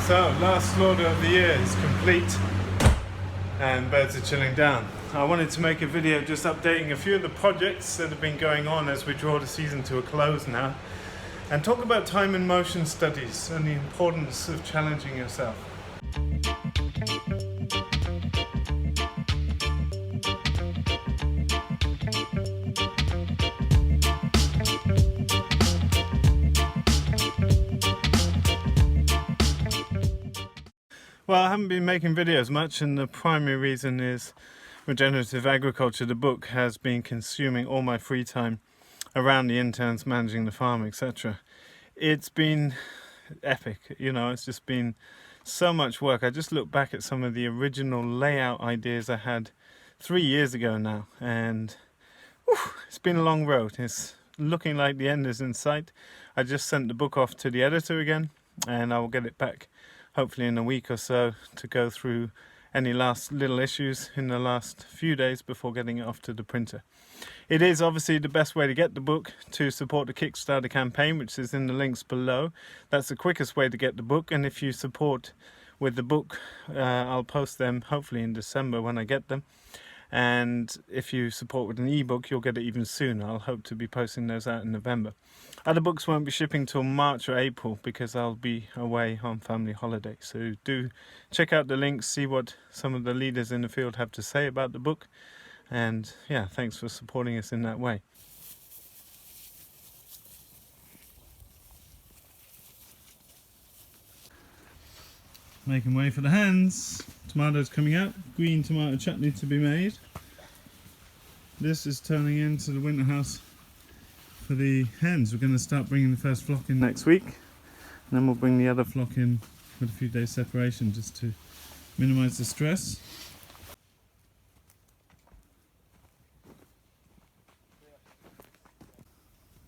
So, last slaughter of the year is complete and birds are chilling down. I wanted to make a video just updating a few of the projects that have been going on as we draw the season to a close now, and talk about time and motion studies and the importance of challenging yourself. Well, I haven't been making videos much, and the primary reason is Regenerative Agriculture, the book, has been consuming all my free time around the interns, managing the farm, etc. It's been epic, you know, it's just been so much work. I just look back at some of the original layout ideas I had 3 years ago now, and it's been a long road. It's looking like the end is in sight. I just sent the book off to the editor again, and I will get it back hopefully in a week or so to go through any last little issues in the last few days before getting it off to the printer. It is obviously the best way to get the book to support the Kickstarter campaign, which is in the links below. That's the quickest way to get the book, and if you support with the book, I'll post them hopefully in December when I get them. And if you support with an ebook, you'll get it even sooner. I'll hope to be posting those out in November. Other books won't be shipping till March or April because I'll be away on family holiday. So do check out the links, see what some of the leaders in the field have to say about the book. And yeah, thanks for supporting us in that way. Making way for the hens. Tomatoes coming out, green tomato chutney to be made. This is turning into the winter house for the hens. We're going to start bringing the first flock in next week, and then we'll bring the other flock in with a few days separation just to minimize the stress.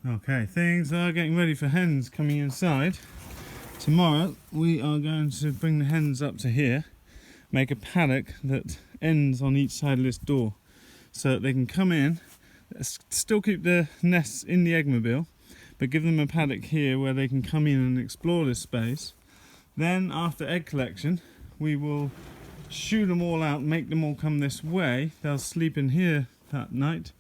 Okay, things are getting ready for hens coming inside. Tomorrow we are going to bring the hens up to here, make a paddock that ends on each side of this door so that they can come in, still keep their nests in the eggmobile, but give them a paddock here where they can come in and explore this space. Then after egg collection we will shoo them all out, make them all come this way. They'll sleep in here that night,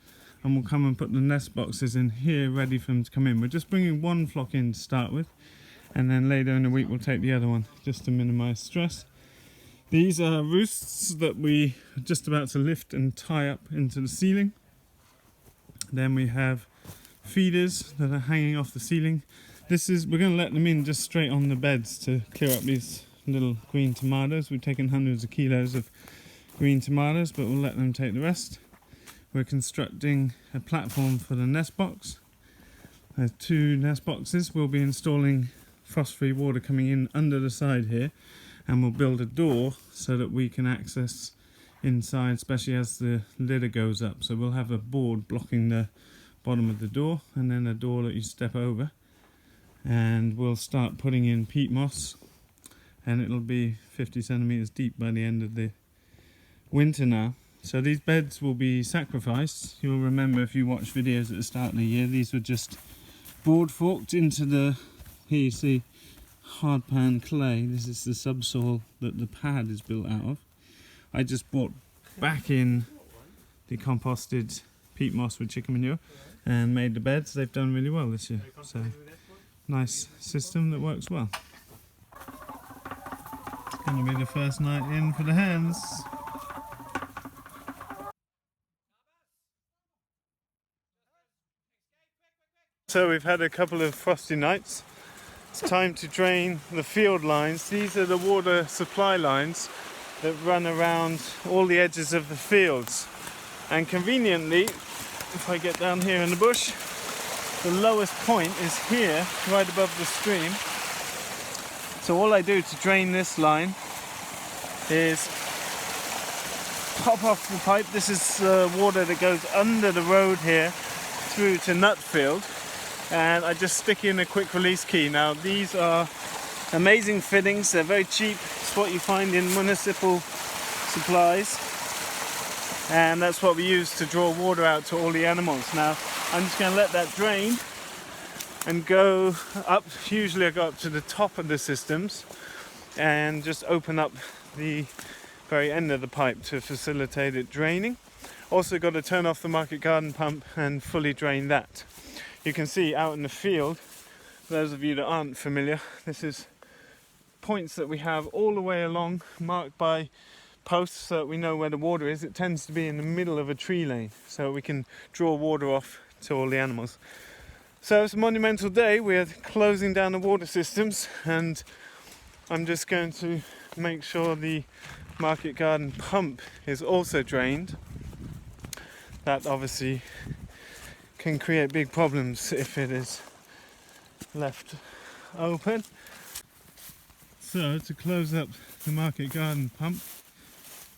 and we'll come and put the nest boxes in here ready for them to come in. We're just bringing one flock in to start with, and then later in the week we'll take the other one just to minimize stress. These are roosts that we are just about to lift and tie up into the ceiling. Then we have feeders that are hanging off the ceiling. We're going to let them in just straight on the beds to clear up these little green tomatoes. We've taken hundreds of kilos of green tomatoes, but we'll let them take the rest. We're constructing a platform for the nest box. There's 2 nest boxes. We'll be installing frost-free water coming in under the side here, and we'll build a door so that we can access inside, especially as the litter goes up. So we'll have a board blocking the bottom of the door, and then a door that you step over, and we'll start putting in peat moss, and it'll be 50 centimeters deep by the end of the winter now. So these beds will be sacrificed. You'll remember if you watched videos at the start of the year, these were just board forked into the, here you see hard pan clay. This is the subsoil that the pad is built out of. I just brought back in decomposted peat moss with chicken manure and made the beds. They've done really well this year, so nice system that works well. It's going to be the first night in for the hens. So we've had a couple of frosty nights. It's time to drain the field lines. These are the water supply lines that run around all the edges of the fields. And conveniently, if I get down here in the bush, the lowest point is here, right above the stream. So all I do to drain this line is pop off the pipe. This is water that goes under the road here through to Nutfield. And I just stick in a quick release key. Now these are amazing fittings, they're very cheap. It's what you find in municipal supplies, and that's what we use to draw water out to all the animals. Now I'm just going to let that drain and go up. Usually I go up to the top of the systems, and just open up the very end of the pipe to facilitate it draining. Also got to turn off the market garden pump and fully drain that. You can see out in the field, those of you that aren't familiar, this is points that we have all the way along, marked by posts so that we know where the water is. It tends to be in the middle of a tree lane, so we can draw water off to all the animals. So it's a monumental day. We're closing down the water systems, and I'm just going to make sure the market garden pump is also drained. That obviously can create big problems if it is left open. So to close up the market garden pump,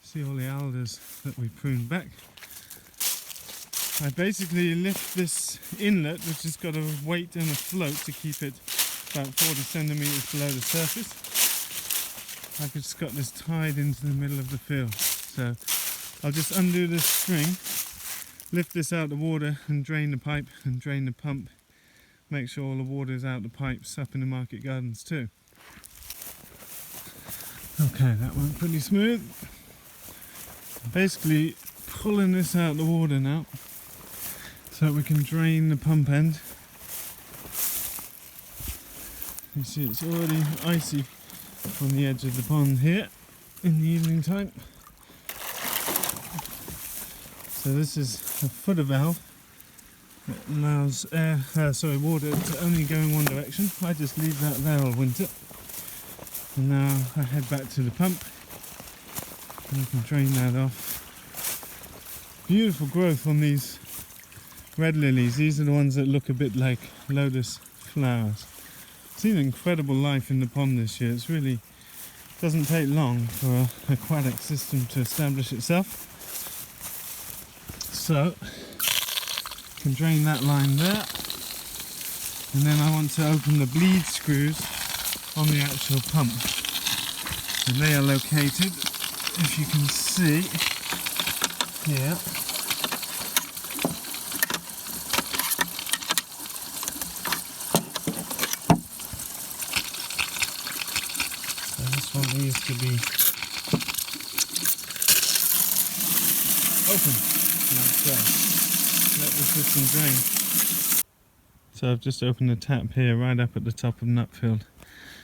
see all the alders that we pruned back. I basically lift this inlet, which has got a weight and a float to keep it about 40 centimeters below the surface. I've just got this tied into the middle of the field. So I'll just undo this string, lift this out of the water and drain the pipe and drain the pump. Make sure all the water is out the pipes up in the market gardens too. Okay, that went pretty smooth. Basically pulling this out of the water now so we can drain the pump end. You see it's already icy on the edge of the pond here in the evening time. So this is a footer valve that allows water to only go in one direction. I just leave that there all winter. And now I head back to the pump and I can drain that off. Beautiful growth on these red lilies. These are the ones that look a bit like lotus flowers. Seen incredible life in the pond this year. It's really doesn't take long for an aquatic system to establish itself. So I can drain that line there, and then I want to open the bleed screws on the actual pump, and they are located, if you can see here, so this one needs to be open like so. Let the system drain. So I've just opened the tap here right up at the top of Nutfield.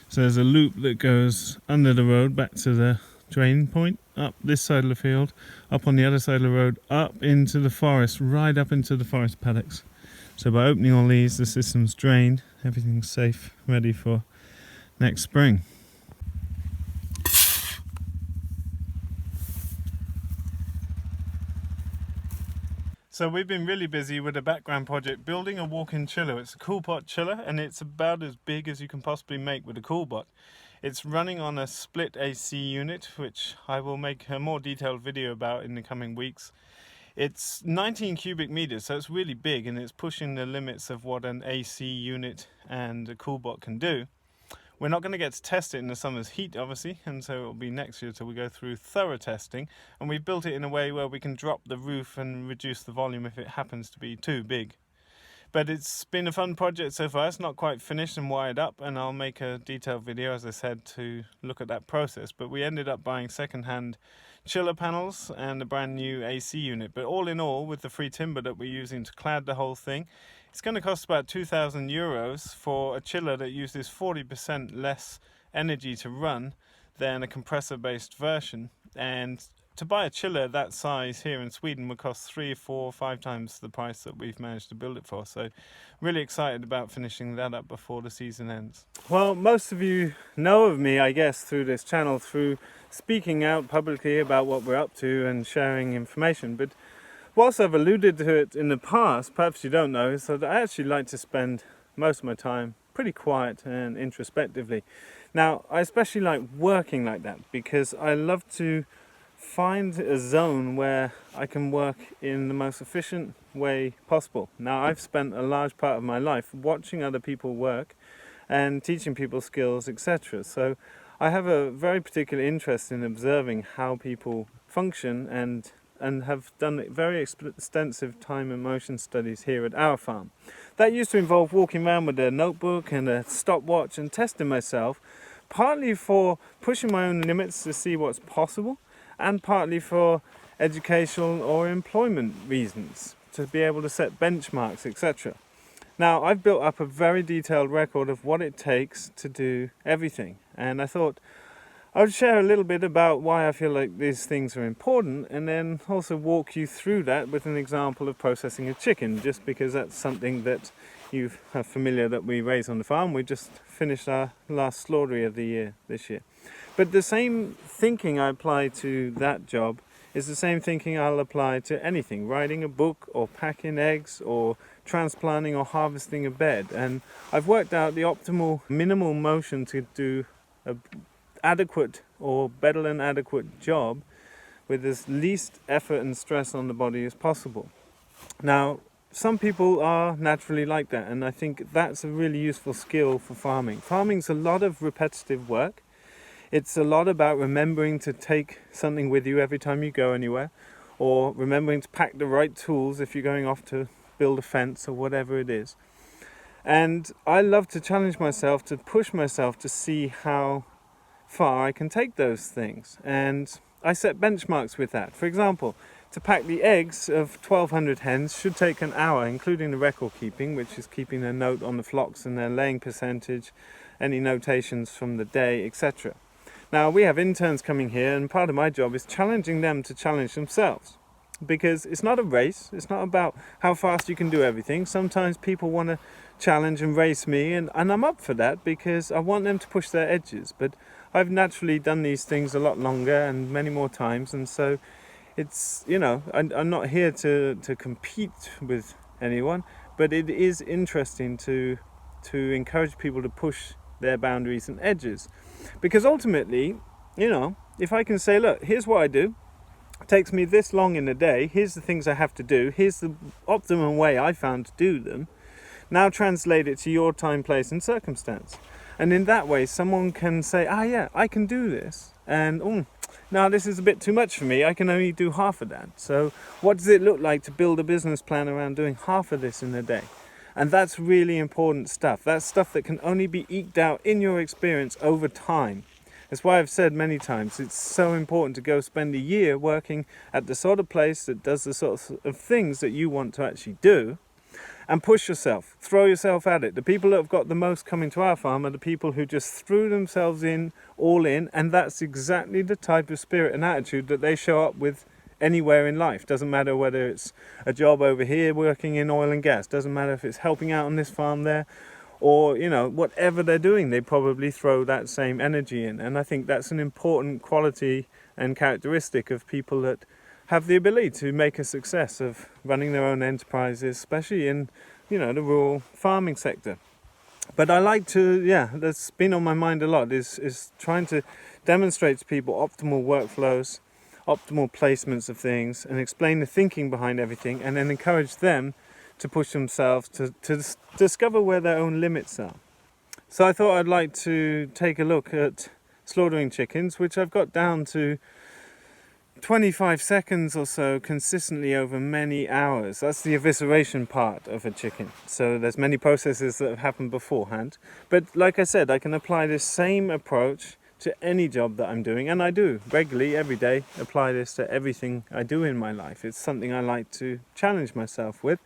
So there's a loop that goes under the road back to the drain point, up this side of the field, up on the other side of the road, up into the forest, right up into the forest paddocks. So by opening all these, the system's drained, everything's safe, ready for next spring. So we've been really busy with a background project building a walk-in chiller. It's a CoolPot chiller, and it's about as big as you can possibly make with a CoolBot. It's running on a split AC unit, which I will make a more detailed video about in the coming weeks. It's 19 cubic meters, so it's really big, and it's pushing the limits of what an AC unit and a CoolBot can do. We're not going to get to test it in the summer's heat, obviously, and so it'll be next year till we go through thorough testing. And we've built it in a way where we can drop the roof and reduce the volume if it happens to be too big. But it's been a fun project so far. It's not quite finished and wired up, and I'll make a detailed video, as I said, to look at that process. But we ended up buying second-hand chiller panels and a brand new AC unit. But all in all, with the free timber that we're using to clad the whole thing, it's going to cost about €2,000 for a chiller that uses 40% less energy to run than a compressor-based version. And to buy a chiller that size here in Sweden would cost 3, 4, 5 times the price that we've managed to build it for. So really excited about finishing that up before the season ends. Well, most of you know of me, I guess, through this channel, through speaking out publicly about what we're up to and sharing information. But whilst I've alluded to it in the past, perhaps you don't know, is that I actually like to spend most of my time pretty quiet and introspectively. Now, I especially like working like that because I love to find a zone where I can work in the most efficient way possible. Now, I've spent a large part of my life watching other people work and teaching people skills, etc. So I have a very particular interest in observing how people function and have done very extensive time and motion studies here at our farm. That used to involve walking around with a notebook and a stopwatch and testing myself, partly for pushing my own limits to see what's possible, and partly for educational or employment reasons, to be able to set benchmarks, etc. Now, I've built up a very detailed record of what it takes to do everything, and I thought I would share a little bit about why I feel like these things are important, and then also walk you through that with an example of processing a chicken, just because that's something that you are familiar that we raise on the farm. We just finished our last slaughtery of the year this year. But the same thinking I apply to that job is the same thinking I'll apply to anything, writing a book or packing eggs or transplanting or harvesting a bed. And I've worked out the optimal minimal motion to do a adequate or better than adequate job with as least effort and stress on the body as possible. Now, some people are naturally like that, and I think that's a really useful skill for farming. Farming's a lot of repetitive work. It's a lot about remembering to take something with you every time you go anywhere, or remembering to pack the right tools if you're going off to build a fence or whatever it is. And I love to challenge myself, to push myself to see how far I can take those things, and I set benchmarks with that. For example, to pack the eggs of 1,200 hens should take an hour, including the record keeping, which is keeping a note on the flocks and their laying percentage, any notations from the day, etc. Now, we have interns coming here, and part of my job is challenging them to challenge themselves, because it's not a race. It's not about how fast you can do everything. Sometimes people want to challenge and race me, and I'm up for that, because I want them to push their edges. But I've naturally done these things a lot longer and many more times, and so it's, I'm not here to compete with anyone, but it is interesting to encourage people to push their boundaries and edges. Because ultimately, if I can say, look, here's what I do, it takes me this long in a day, here's the things I have to do, here's the optimum way I found to do them, now translate it to your time, place and circumstance. And in that way, someone can say, yeah, I can do this. And, now this is a bit too much for me. I can only do half of that. So what does it look like to build a business plan around doing half of this in a day? And that's really important stuff. That's stuff that can only be eked out in your experience over time. That's why I've said many times, it's so important to go spend a year working at the sort of place that does the sort of things that you want to actually do. And push yourself, throw yourself at it. The people that have got the most coming to our farm are the people who just threw themselves in, all in, and that's exactly the type of spirit and attitude that they show up with anywhere in life. Doesn't matter whether it's a job over here working in oil and gas, doesn't matter if it's helping out on this farm there, or whatever they're doing, they probably throw that same energy in. And I think that's an important quality and characteristic of people that have the ability to make a success of running their own enterprises, especially in, the rural farming sector. But I like to, that's been on my mind a lot, is trying to demonstrate to people optimal workflows, optimal placements of things, and explain the thinking behind everything, and then encourage them to push themselves to discover where their own limits are. So I thought I'd like to take a look at slaughtering chickens, which I've got down to 25 seconds or so consistently over many hours. That's the evisceration part of a chicken. So there's many processes that have happened beforehand. But like I said, I can apply this same approach to any job that I'm doing, and I do regularly, every day, apply this to everything I do in my life. It's something I like to challenge myself with.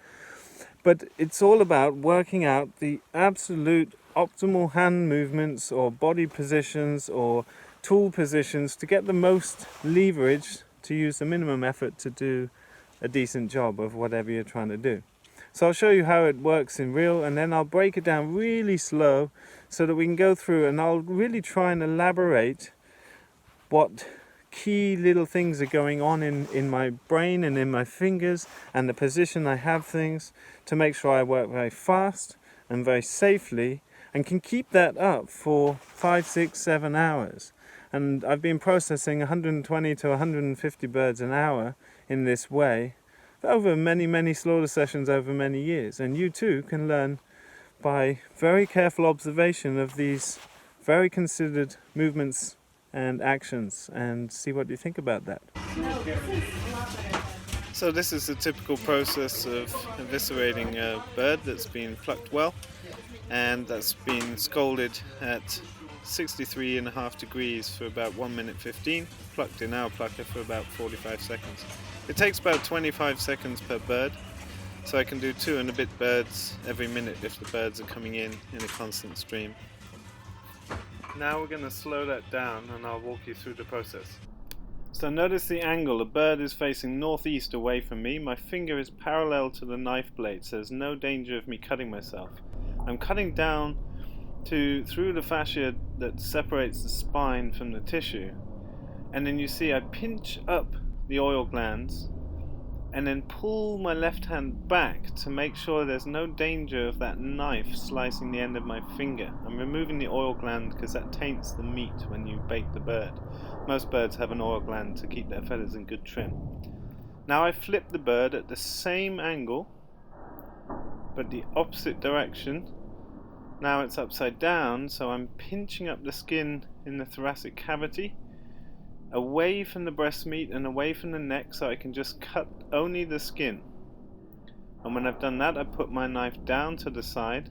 But it's all about working out the absolute optimal hand movements or body positions or tool positions to get the most leverage to use the minimum effort to do a decent job of whatever you're trying to do. So I'll show you how it works in real, and then I'll break it down really slow so that we can go through, and I'll really try and elaborate what key little things are going on in my brain and in my fingers and the position I have things to make sure I work very fast and very safely and can keep that up for 5, 6, 7 hours. And I've been processing 120 to 150 birds an hour in this way over many slaughter sessions over many years. And you too can learn by very careful observation of these very considered movements and actions, and see what you think about that. So this is the typical process of eviscerating a bird that's been plucked well and that's been scalded at 63.5 degrees for about 1 minute 15, plucked in our plucker for about 45 seconds. It takes about 25 seconds per bird, so I can do 2 and a bit birds every minute if the birds are coming in a constant stream. Now we're going to slow that down and I'll walk you through the process. So notice the angle. The bird is facing northeast away from me. My finger is parallel to the knife blade, so there's no danger of me cutting myself. I'm cutting down through the fascia that separates the spine from the tissue, and then you see I pinch up the oil glands and then pull my left hand back to make sure there's no danger of that knife slicing the end of my finger. I'm removing the oil gland because that taints the meat when you bake the bird. Most birds have an oil gland to keep their feathers in good trim. Now I flip the bird at the same angle but the opposite direction. Now it's upside down, so I'm pinching up the skin in the thoracic cavity away from the breast meat and away from the neck, so I can just cut only the skin. And when I've done that, I put my knife down to the side,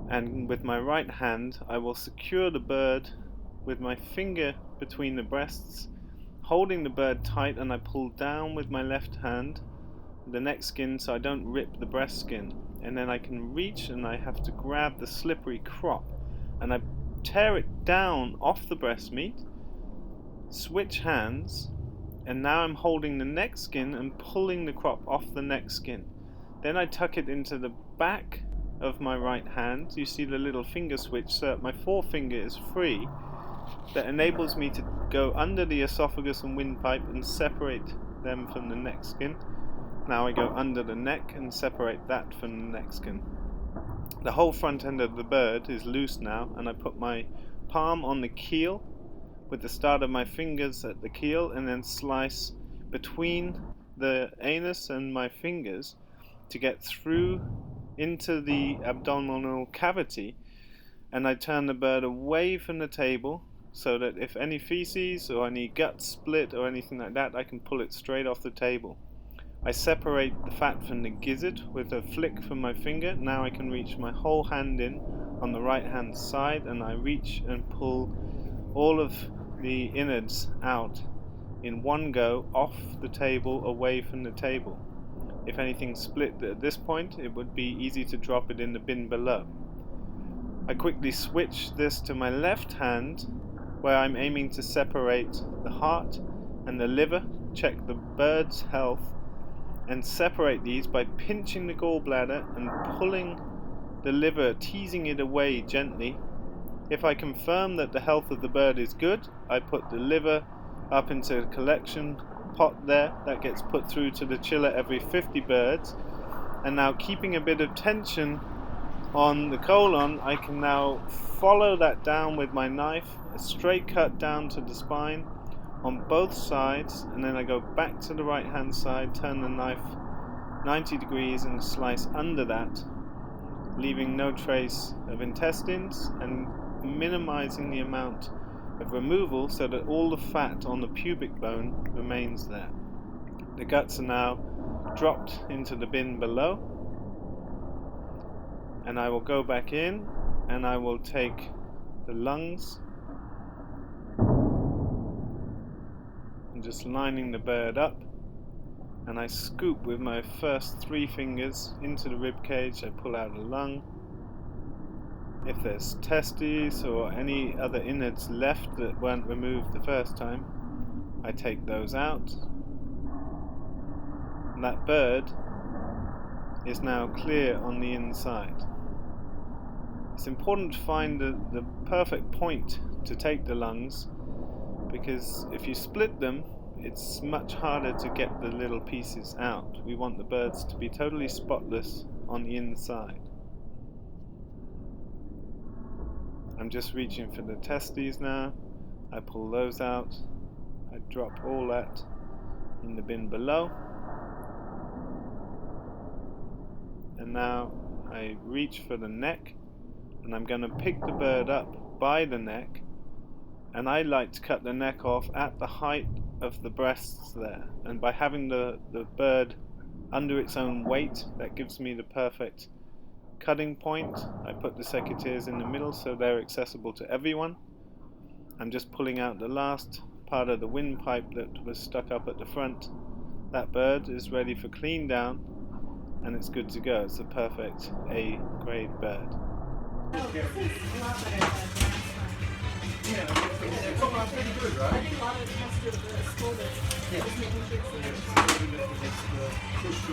and with my right hand I will secure the bird with my finger between the breasts, holding the bird tight, and I pull down with my left hand the neck skin so I don't rip the breast skin. And then I can reach and I have to grab the slippery crop and I tear it down off the breast meat, switch hands, and now I'm holding the neck skin and pulling the crop off the neck skin. Then I tuck it into the back of my right hand. You see the little finger switch, so my forefinger is free. That enables me to go under the esophagus and windpipe and separate them from the neck skin. Now I go under the neck and separate that from the neck skin. The whole front end of the bird is loose now, and I put my palm on the keel with the start of my fingers at the keel, and then slice between the anus and my fingers to get through into the abdominal cavity. And I turn the bird away from the table so that if any feces or any gut split or anything like that, I can pull it straight off the table. I separate the fat from the gizzard with a flick from my finger. Now I can reach my whole hand in on the right hand side, and I reach and pull all of the innards out in one go off the table, away from the table. If anything split at this point, it would be easy to drop it in the bin below. I quickly switch this to my left hand, where I'm aiming to separate the heart and the liver, check the bird's health, and separate these by pinching the gallbladder and pulling the liver, teasing it away gently. If I confirm that the health of the bird is good, I put the liver up into a collection pot there that gets put through to the chiller every 50 birds. And now, keeping a bit of tension on the colon, I can now follow that down with my knife, a straight cut down to the spine on both sides, and then I go back to the right hand side, turn the knife 90 degrees and slice under that, leaving no trace of intestines and minimizing the amount of removal so that all the fat on the pubic bone remains there. The guts are now dropped into the bin below, and I will go back in and I will take the lungs and just lining the bird up, and I scoop with my first 3 fingers into the rib cage. I pull out a lung. If there's testes or any other innards left that weren't removed the first time, I take those out. And that bird is now clear on the inside. It's important to find the perfect point to take the lungs, because if you split them, it's much harder to get the little pieces out. We want the birds to be totally spotless on the inside. I'm just reaching for the testes now. I pull those out. I drop all that in the bin below. And now I reach for the neck, and I'm going to pick the bird up by the neck, and I like to cut the neck off at the height of the breasts there, and by having the bird under its own weight, that gives me the perfect cutting point. I put the secateurs in the middle so they're accessible to everyone. I'm just pulling out the last part of the windpipe that was stuck up at the front. That bird is ready for clean down and it's good to go. It's a perfect A grade bird. Yeah, it's all pretty good, right? I think a lot of it has to do with the school that just making sure it's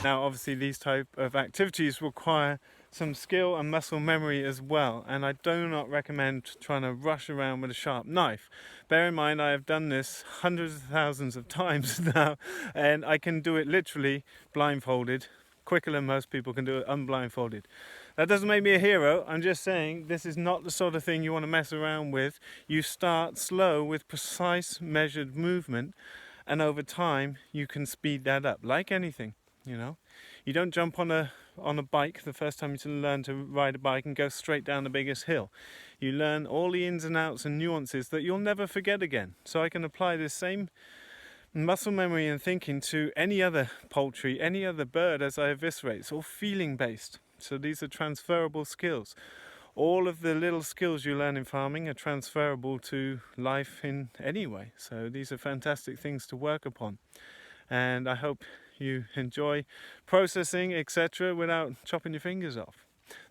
Now obviously these type of activities require some skill and muscle memory as well, and I do not recommend trying to rush around with a sharp knife. Bear in mind I have done this hundreds of thousands of times now, and I can do it literally blindfolded, quicker than most people can do it unblindfolded. That doesn't make me a hero. I'm just saying this is not the sort of thing you want to mess around with. You start slow with precise measured movement, and over time you can speed that up like anything. You know, you don't jump on a bike the first time you learn to ride a bike and go straight down the biggest hill. You learn all the ins and outs and nuances that you'll never forget again. So I can apply this same muscle memory and thinking to any other poultry, any other bird as I eviscerate. It's all feeling based. So these are transferable skills. All of the little skills you learn in farming are transferable to life in any way. So these are fantastic things to work upon. And I hope you enjoy processing, etc., without chopping your fingers off.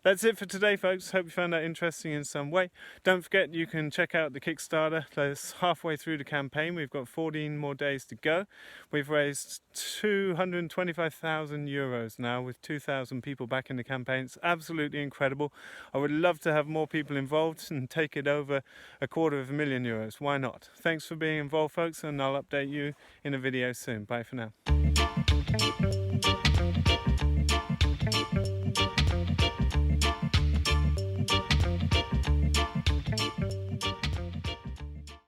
That's it for today, folks. Hope you found that interesting in some way. Don't forget you can check out the Kickstarter. That's halfway through the campaign. We've got 14 more days to go. We've raised 225,000 euros now with 2,000 people back in the campaign. It's absolutely incredible. I would love to have more people involved and take it over €250,000. Why not? Thanks for being involved, folks, and I'll update you in a video soon. Bye for now.